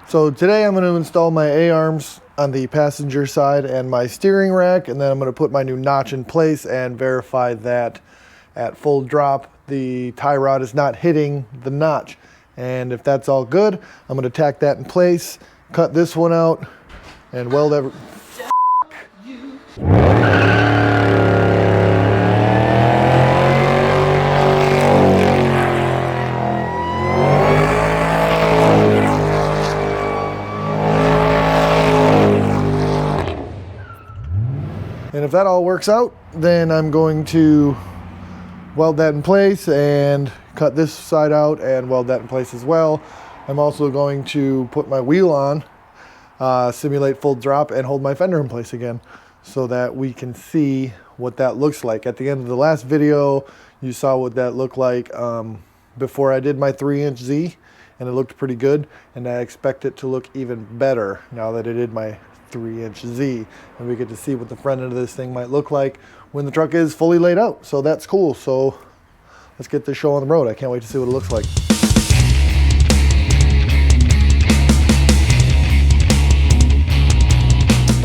So today I'm going to install my A-arms on the passenger side and my steering rack, and then I'm going to put my new notch in place and verify that at full drop the tie rod is not hitting the notch. And if that's all good, I'm going to tack that in place, cut this one out, and weld every... And if that all works out, then I'm going to weld that in place and cut this side out and weld that in place as well. I'm also going to put my wheel on, simulate full drop, and hold my fender in place again so that we can see what that looks like. At the end of the last video, you saw what that looked like before I did my 3-inch Z, and it looked pretty good, and I expect it to look even better now that I did my 3-inch Z, and we get to see what the front end of this thing might look like when the truck is fully laid out. So that's cool. So let's get this show on the road. I can't wait to see what it looks like.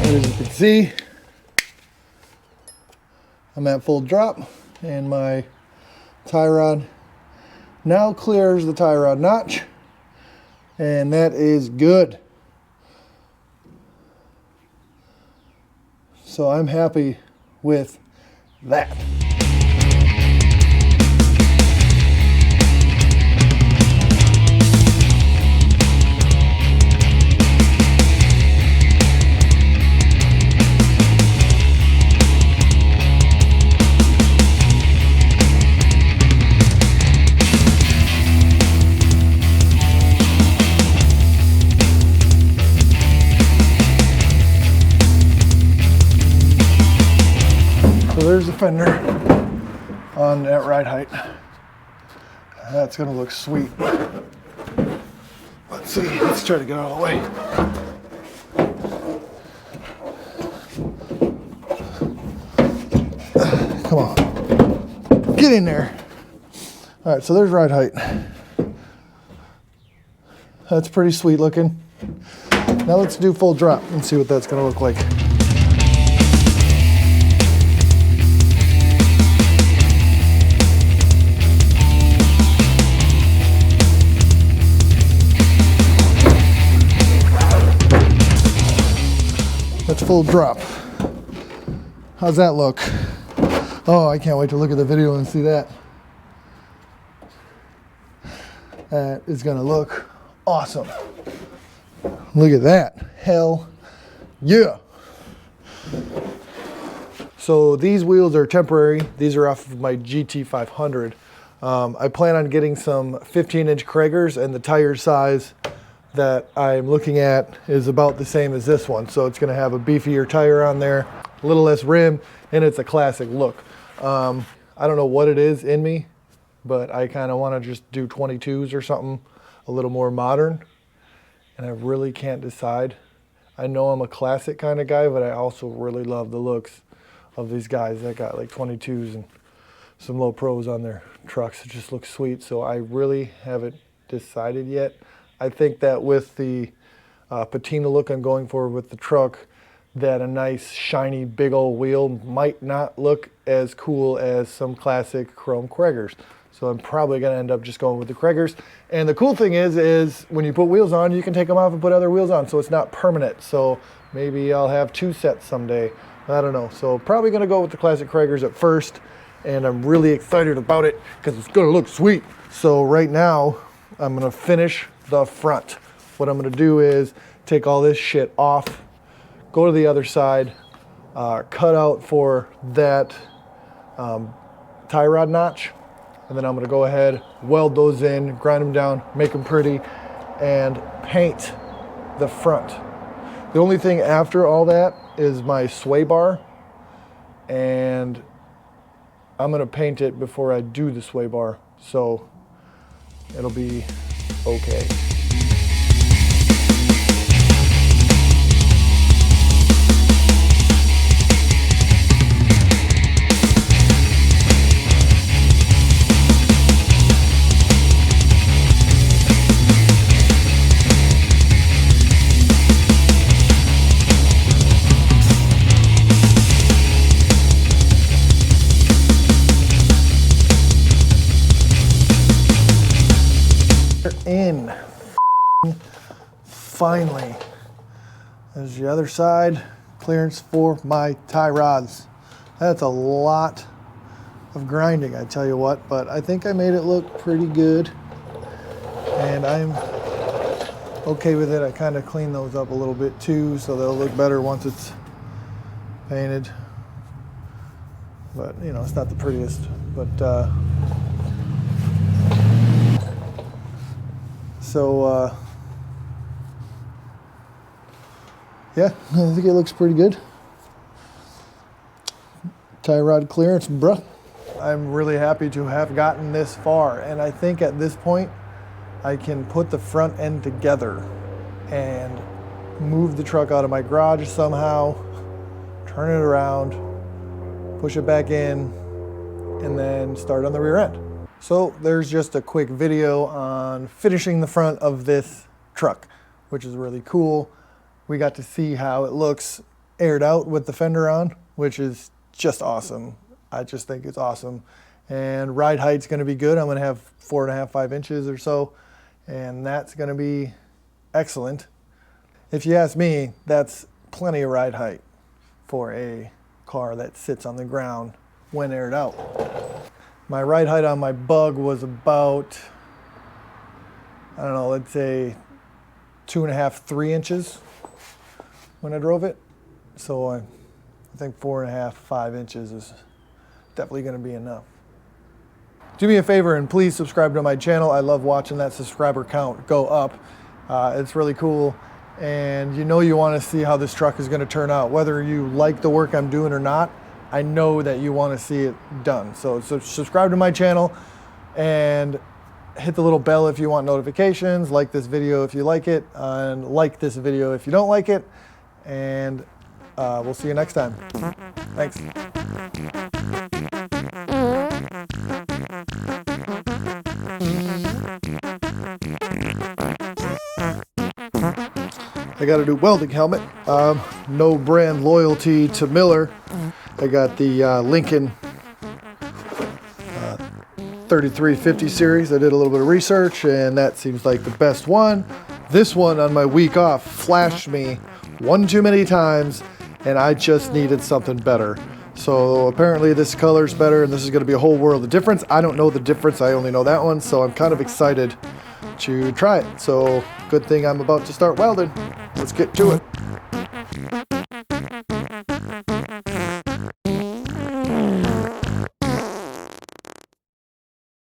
As you can see, I'm at full drop, and my tie rod now clears the tie rod notch, and that is good. So I'm happy with that. So there's the fender on that ride height. That's gonna look sweet. Let's see, let's try to get out of the way. Come on, get in there. All right, so there's ride height. That's pretty sweet looking. Now let's do full drop and see what that's gonna look like. That's full drop. How's that look? Oh, I can't wait to look at the video and see that. That is gonna look awesome. Look at that. Hell yeah. So these wheels are temporary. These are off of my GT500. I plan on getting some 15-inch Kragers, and the tire size that I'm looking at is about the same as this one. So it's gonna have a beefier tire on there, a little less rim, and it's a classic look. I don't know what it is in me, but I kind of want to just do 22s or something a little more modern, and I really can't decide. I know I'm a classic kind of guy, but I also really love the looks of these guys that got like 22s and some low pros on their trucks. It just looks sweet. So I really haven't decided yet. I think that with the patina look I'm going for with the truck, that a nice shiny big old wheel might not look as cool as some classic chrome Kragers. So I'm probably gonna end up just going with the Kragers. And the cool thing is when you put wheels on, you can take them off and put other wheels on, so it's not permanent. So maybe I'll have 2 sets someday. I don't know. So probably gonna go with the classic Kragers at first, and I'm really excited about it because it's gonna look sweet. So right now, I'm gonna finish the front. What I'm gonna do is take all this shit off, go to the other side, cut out for that tie rod notch, and then I'm gonna go ahead, weld those in, grind them down, make them pretty, and paint the front. The only thing after all that is my sway bar, and I'm gonna paint it before I do the sway bar, so it'll be okay. thing. Finally. There's the other side, clearance for my tie rods. That's a lot of grinding, I tell you what, but I think I made it look pretty good. And I'm okay with it. I kind of cleaned those up a little bit too, so they'll look better once it's painted. But you know, it's not the prettiest, but yeah, I think it looks pretty good. Tie rod clearance, bruh. I'm really happy to have gotten this far, and I think at this point I can put the front end together and move the truck out of my garage somehow, turn it around, push it back in, and then start on the rear end. So there's just a quick video on finishing the front of this truck, which is really cool. We got to see how it looks aired out with the fender on, which is just awesome. I just think it's awesome. And ride height's gonna be good. I'm gonna have 4.5, 5 inches or so, and that's gonna be excellent. If you ask me, that's plenty of ride height for a car that sits on the ground when aired out. My ride height on my Bug was about, I don't know, let's say 2.5, 3 inches when I drove it. So I think 4.5, 5 inches is definitely going to be enough. Do me a favor and please subscribe to my channel. I love watching that subscriber count go up. It's really cool. And you know you want to see how this truck is going to turn out. Whether you like the work I'm doing or not, I know that you want to see it done. So subscribe to my channel and hit the little bell if you want notifications. Like this video if you like it, and like this video if you don't like it. And we'll see you next time. Thanks. I got a new welding helmet. No brand loyalty to Miller. I got the Lincoln 3350 series. I did a little bit of research and that seems like the best one. This one on my week off flashed me one too many times and I just needed something better. So apparently this color's better and this is going to be a whole world of difference. I don't know the difference, I only know that one, so I'm kind of excited to try it. So good thing I'm about to start welding. Let's get to it.